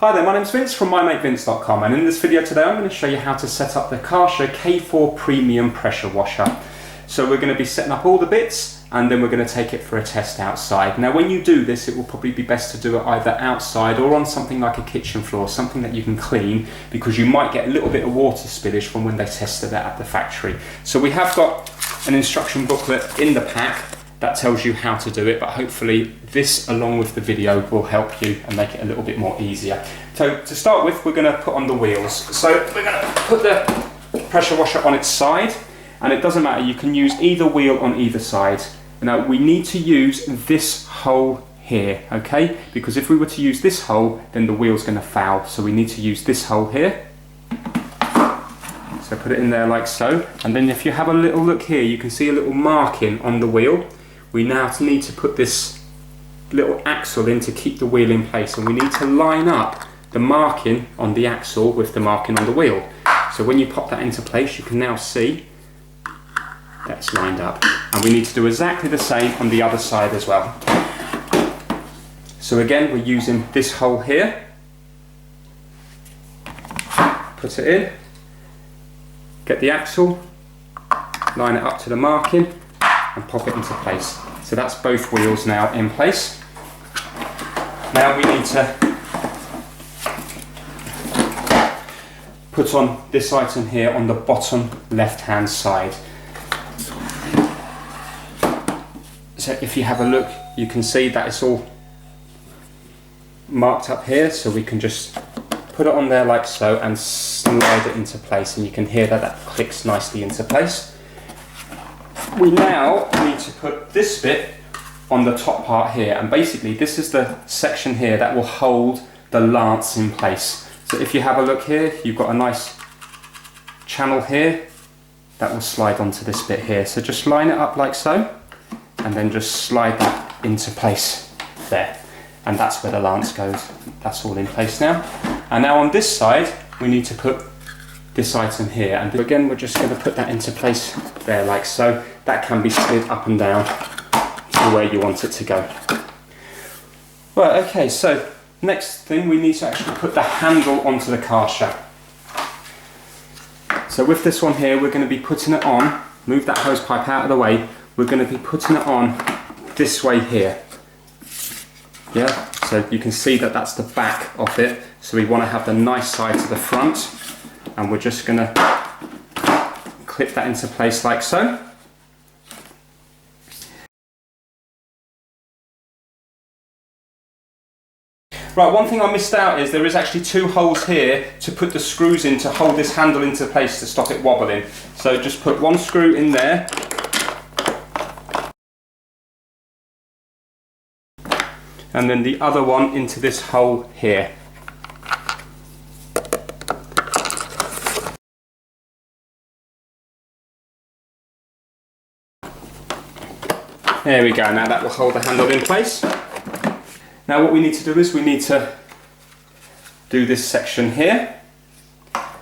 Hi there, my name's Vince from mymatevince.com, and in this video today I'm going to show you how to set up the Karcher K4 Premium Pressure Washer. So we're going to be setting up all the bits and then we're going to take it for a test outside. Now when you do this, it will probably be best to do it either outside or on something like a kitchen floor, something that you can clean, because you might get a little bit of water spillage from when they tested it at the factory. So we have got an instruction booklet in the pack that tells you how to do it, but hopefully this along with the video will help you and make it a little bit more easier. So to start with, we're going to put on the wheels. So we're going to put the pressure washer on its side, and it doesn't matter, you can use either wheel on either side. Now we need to use this hole here, okay? Because if we were to use this hole, then the wheel's going to foul. So we need to use this hole here. So put it in there like so, and then if you have a little look here, you can see a little marking on the wheel. We now need to put this little axle in to keep the wheel in place, and we need to line up the marking on the axle with the marking on the wheel. So when you pop that into place, you can now see that's lined up, and we need to do exactly the same on the other side as well. So again, we're using this hole here, put it in, get the axle, line it up to the marking and pop it into place. So that's both wheels now in place. Now we need to put on this item here on the bottom left hand side. So if you have a look, you can see that it's all marked up here, so we can just put it on there like so and slide it into place, and you can hear that that clicks nicely into place. We now need to put this bit on the top part here, and basically this is the section here that will hold the lance in place. So if you have a look here, you've got a nice channel here that will slide onto this bit here. So just line it up like so, and then just slide that into place there. And that's where the lance goes. That's all in place now. And now on this side, we need to put this item here, and again we're just going to put that into place there like so. That can be slid up and down to where you want it to go. Right, okay, so next thing, we need to actually put the handle onto the Karcher. So with this one here, we're going to be putting it on, move that hose pipe out of the way, we're going to be putting it on this way here. Yeah, so you can see that that's the back of it, so we want to have the nice side to the front, and we're just going to clip that into place like so. Right, one thing I missed out is there is actually two holes here to put the screws in to hold this handle into place to stop it wobbling. So just put one screw in there, and then the other one into this hole here. There we go, now that will hold the handle in place. Now what we need to do is we need to do this section here.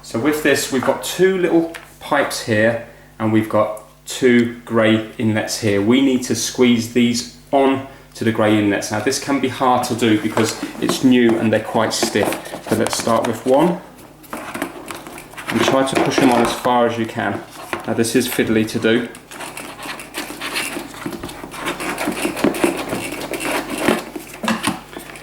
So with this, we've got two little pipes here, and we've got two grey inlets here. We need to squeeze these on to the grey inlets. Now this can be hard to do because it's new and they're quite stiff. So let's start with one and try to push them on as far as you can. Now this is fiddly to do.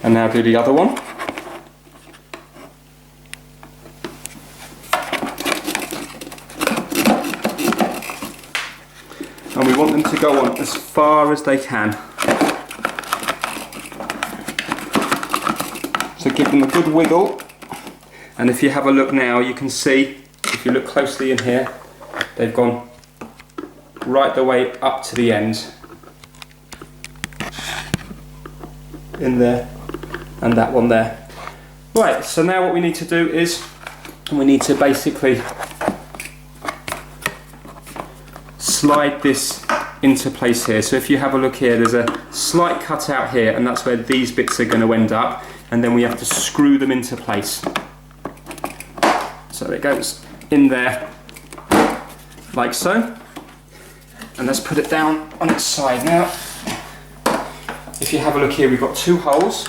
And now do the other one. And we want them to go on as far as they can. So give them a good wiggle. And if you have a look now, you can see, if you look closely in here, they've gone right the way up to the end. In there. And that one there. Right, so now what we need to do is we need to basically slide this into place here. So if you have a look here, there's a slight cut out here, and that's where these bits are going to end up, and then we have to screw them into place. So it goes in there like so, and let's put it down on its side now. If you have a look here, we've got two holes.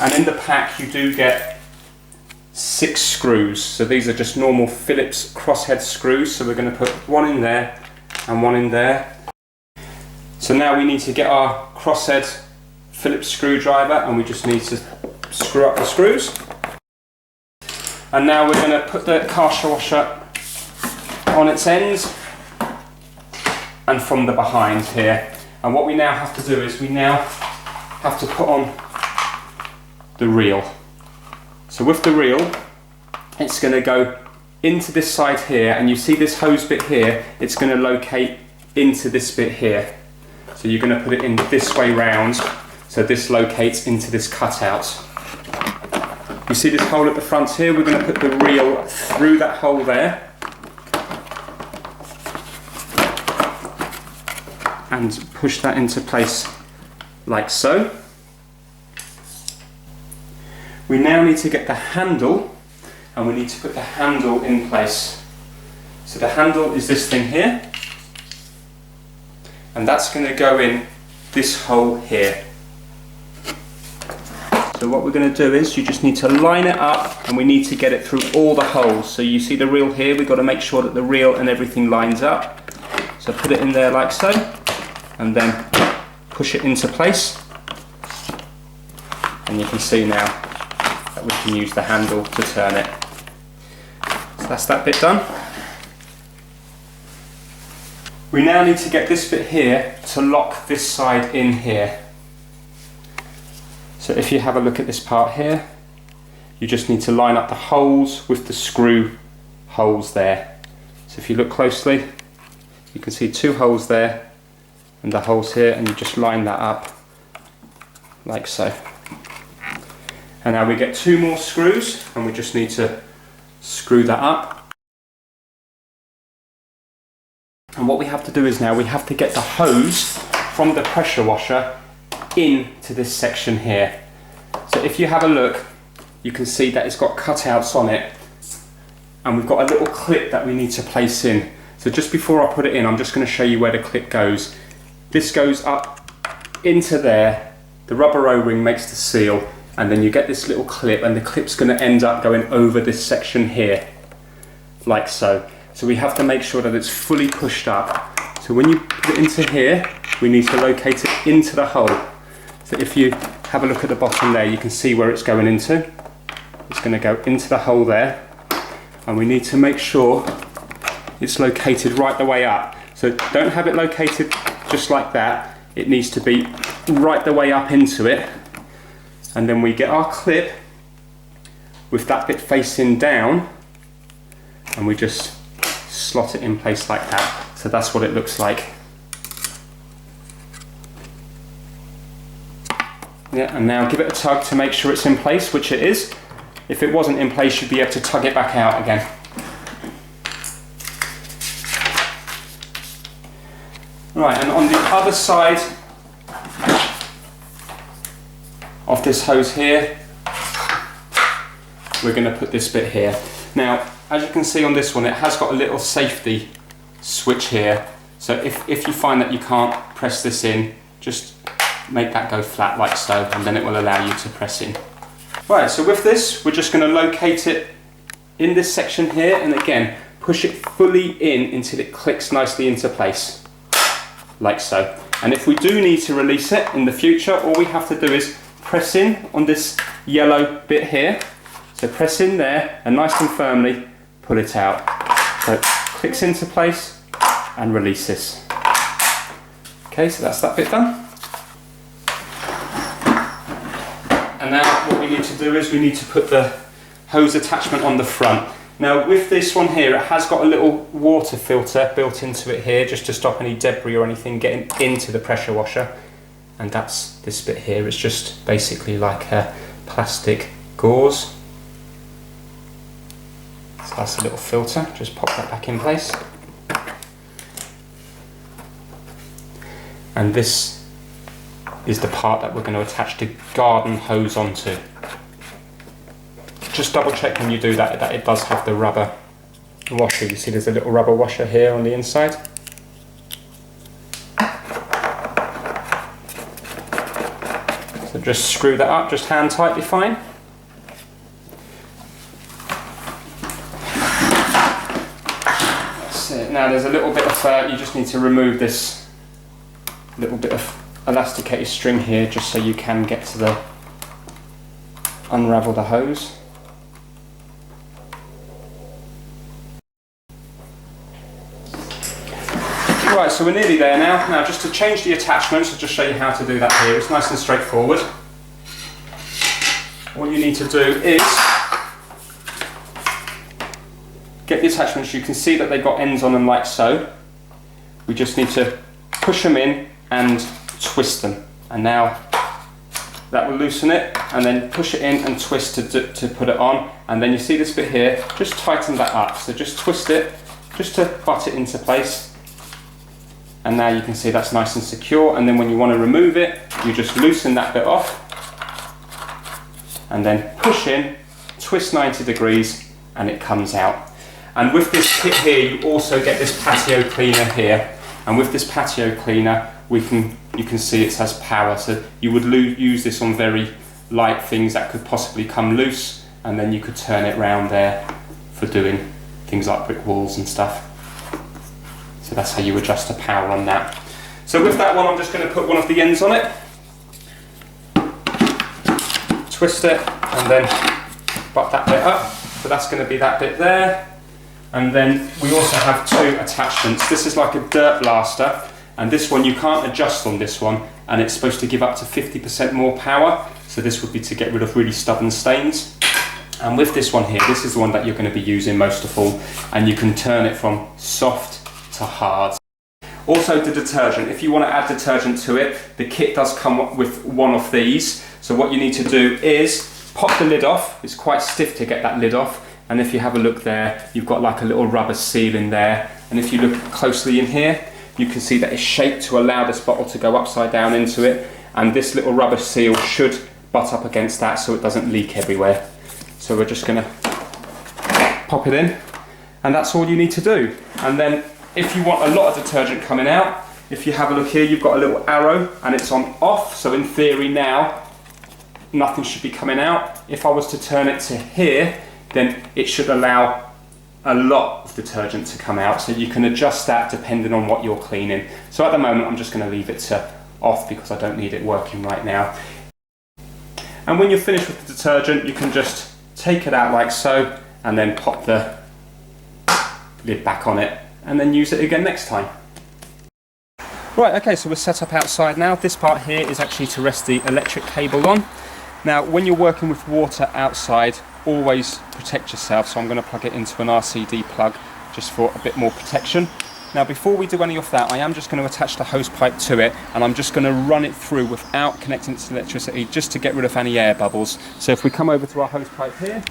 And in the pack you do get 6 screws. So these are just normal Phillips crosshead screws. So we're going to put one in there and one in there. So now we need to get our crosshead Phillips screwdriver, and we just need to screw up the screws. And now we're going to put the Karcher washer on its ends and from the behind here. And what we now have to do is we now have to put on the reel. So with the reel, it's going to go into this side here, and you see this hose bit here, it's going to locate into this bit here. So you're going to put it in this way round, so this locates into this cutout. You see this hole at the front here? We're going to put the reel through that hole there and push that into place like so. We now need to get the handle, and we need to put the handle in place. So the handle is this thing here, and that's going to go in this hole here. So what we're going to do is you just need to line it up, and we need to get it through all the holes. So you see the reel here, we've got to make sure that the reel and everything lines up. So put it in there like so, and then push it into place. And you can see now that we can use the handle to turn it. So that's that bit done. We now need to get this bit here to lock this side in here. So if you have a look at this part here, you just need to line up the holes with the screw holes there. So if you look closely, you can see 2 holes there and the holes here, and you just line that up like so. And now we get 2 more screws, and we just need to screw that up. And what we have to do is now we have to get the hose from the pressure washer into this section here. So if you have a look, you can see that it's got cutouts on it, and we've got a little clip that we need to place in. So just before I put it in, I'm just going to show you where the clip goes. This goes up into there, the rubber O-ring makes the seal, and then you get this little clip, and the clip's going to end up going over this section here, like so. So we have to make sure that it's fully pushed up. So when you put it into here, we need to locate it into the hole. So if you have a look at the bottom there, you can see where it's going into. It's going to go into the hole there, and we need to make sure it's located right the way up. So don't have it located just like that. It needs to be right the way up into it. And then we get our clip with that bit facing down, and we just slot it in place like that. So that's what it looks like. Yeah, and now give it a tug to make sure it's in place, which it is. If it wasn't in place, you'd be able to tug it back out again. Right, and on the other side of this hose here, we're going to put this bit here. Now, as you can see on this one, it has got a little safety switch here. So if you find that you can't press this in, just make that go flat like so, and then it will allow you to press in. Right, so with this, we're just going to locate it in this section here, and again, push it fully in until it clicks nicely into place, like so. And if we do need to release it in the future, all we have to do is press in on this yellow bit here. So press in there and nice and firmly pull it out. So it clicks into place and releases. Okay, so that's that bit done. And now what we need to do is we need to put the hose attachment on the front. Now with this one here, it has got a little water filter built into it here, just to stop any debris or anything getting into the pressure washer. And that's this bit here. It's just basically like a plastic gauze. So that's a little filter, just pop that back in place. And this is the part that we're going to attach the garden hose onto. Just double check when you do that it does have the rubber washer. You see there's a little rubber washer here on the inside. So So just screw that up, just hand tightly fine. That's it. Now there's a little bit of, you just need to remove this little bit of elasticated string here just so you can get to the, unravel the hose. Right, so we're nearly there now. Now just to change the attachments, I'll just show you how to do that here. It's nice and straightforward. All you need to do is get the attachments. You can see that they've got ends on them like so. We just need to push them in and twist them. And now that will loosen it, and then push it in and twist to put it on. And then you see this bit here, just tighten that up. So just twist it, just to butt it into place. And now you can see that's nice and secure, and then when you want to remove it, you just loosen that bit off and then push in, twist 90 degrees, and it comes out. And with this kit here, you also get this patio cleaner here, and with this patio cleaner you can see it has power, so you would use this on very light things that could possibly come loose, and then you could turn it round there for doing things like brick walls and stuff. So that's how you adjust the power on that. So with that one, I'm just going to put one of the ends on it, twist it, and then butt that bit up. So that's going to be that bit there. And then we also have two attachments. This is like a dirt blaster, and this one you can't adjust on this one, and it's supposed to give up to 50% more power. So this would be to get rid of really stubborn stains. And with this one here, this is the one that you're going to be using most of all, and you can turn it from soft to hard. Also the detergent, if you want to add detergent to it, the kit does come with one of these. So what you need to do is pop the lid off. It's quite stiff to get that lid off, and if you have a look there, you've got like a little rubber seal in there, and if you look closely in here, you can see that it's shaped to allow this bottle to go upside down into it, and this little rubber seal should butt up against that so it doesn't leak everywhere. So we're just going to pop it in, and that's all you need to do. And then if you want a lot of detergent coming out, if you have a look here, you've got a little arrow and it's on off, so in theory now nothing should be coming out. If I was to turn it to here, then it should allow a lot of detergent to come out, so you can adjust that depending on what you're cleaning. So at the moment I'm just going to leave it to off because I don't need it working right now. And when you're finished with the detergent, you can just take it out like so and then pop the lid back on it, and then use it again next time. Right, okay, so we're set up outside now. This part here is actually to rest the electric cable on. Now, when you're working with water outside, always protect yourself. So I'm going to plug it into an RCD plug just for a bit more protection. Now, before we do any of that, I am just going to attach the hose pipe to it, and I'm just going to run it through without connecting it to electricity, just to get rid of any air bubbles. So if we come over to our hose pipe here,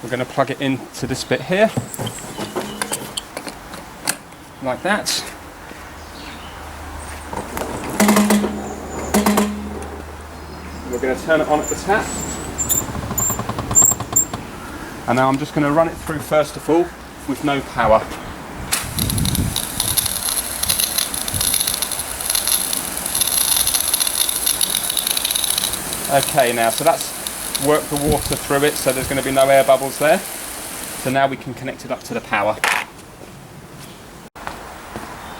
we're going to plug it into this bit here, like that. We're going to turn it on at the tap. And now I'm just going to run it through first of all with no power. Okay, now so that's worked the water through it, so there's going to be no air bubbles there. So now we can connect it up to the power.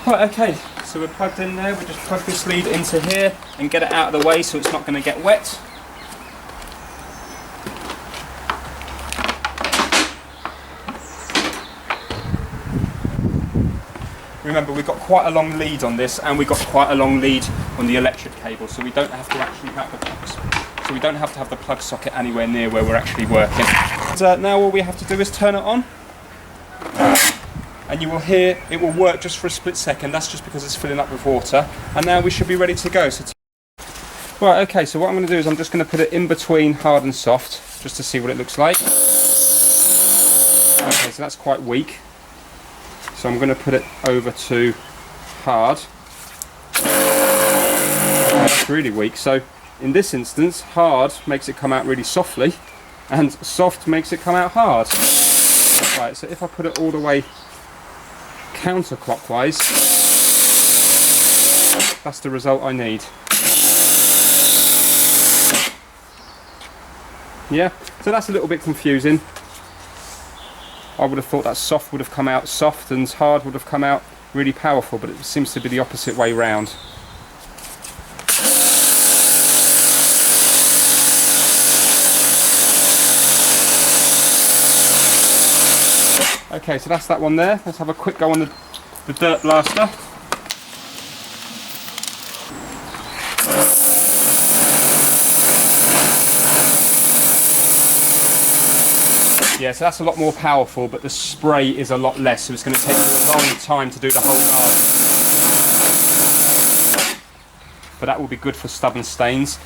Right, okay, so we're plugged in there. We just plug this lead into here and get it out of the way so it's not going to get wet. Remember, we've got quite a long lead on this, and we've got quite a long lead on the electric cable, so we don't have to actually have the plugs. So we don't have to have the plug socket anywhere near where we're actually working. And, now all we have to do is turn it on, and you will hear it will work just for a split second. That's just because it's filling up with water, and now we should be ready to go. So right, okay, so what I'm going to do is I'm just going to put it in between hard and soft just to see what it looks like. Okay, so that's quite weak. So I'm going to put it over to hard. That's really weak. So in this instance, hard makes it come out really softly, and soft makes it come out hard. Right, so if I put it all the way counterclockwise, That's the result I need. Yeah, so that's a little bit confusing. I would have thought that soft would have come out soft and hard would have come out really powerful, but it seems to be the opposite way round. Okay, so that's that one there. Let's have a quick go on the dirt blaster. Yeah, so that's a lot more powerful, but the spray is a lot less, so it's going to take you a long time to do the whole garden. But that will be good for stubborn stains.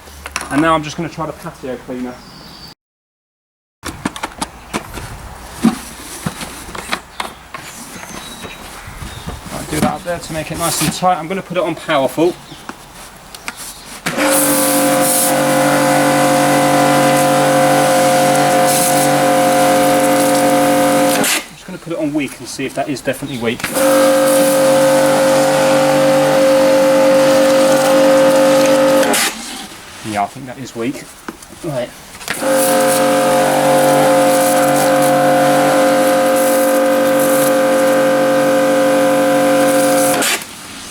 And now I'm just going to try the patio cleaner. I'll do that up there to make it nice and tight. I'm going to put it on powerful. Put it on weak and see if that is definitely weak. Yeah, I think that is weak. Right.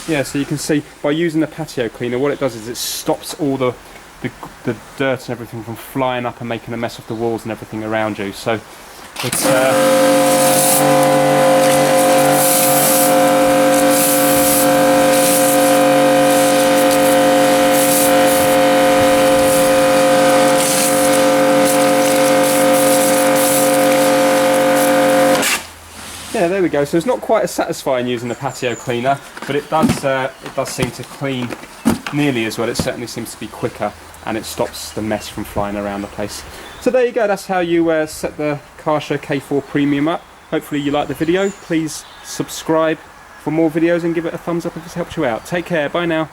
Yeah, so you can see by using the patio cleaner, what it does is it stops all the dirt and everything from flying up and making a mess of the walls and everything around you. So it's yeah, there we go. So it's not quite as satisfying using the patio cleaner, but it does seem to clean nearly as well. It certainly seems to be quicker, and it stops the mess from flying around the place. So there you go, that's how you set the Karcher K4 Premium up. Hopefully you liked the video. Please subscribe for more videos and give it a thumbs up if it's helped you out. Take care, bye now.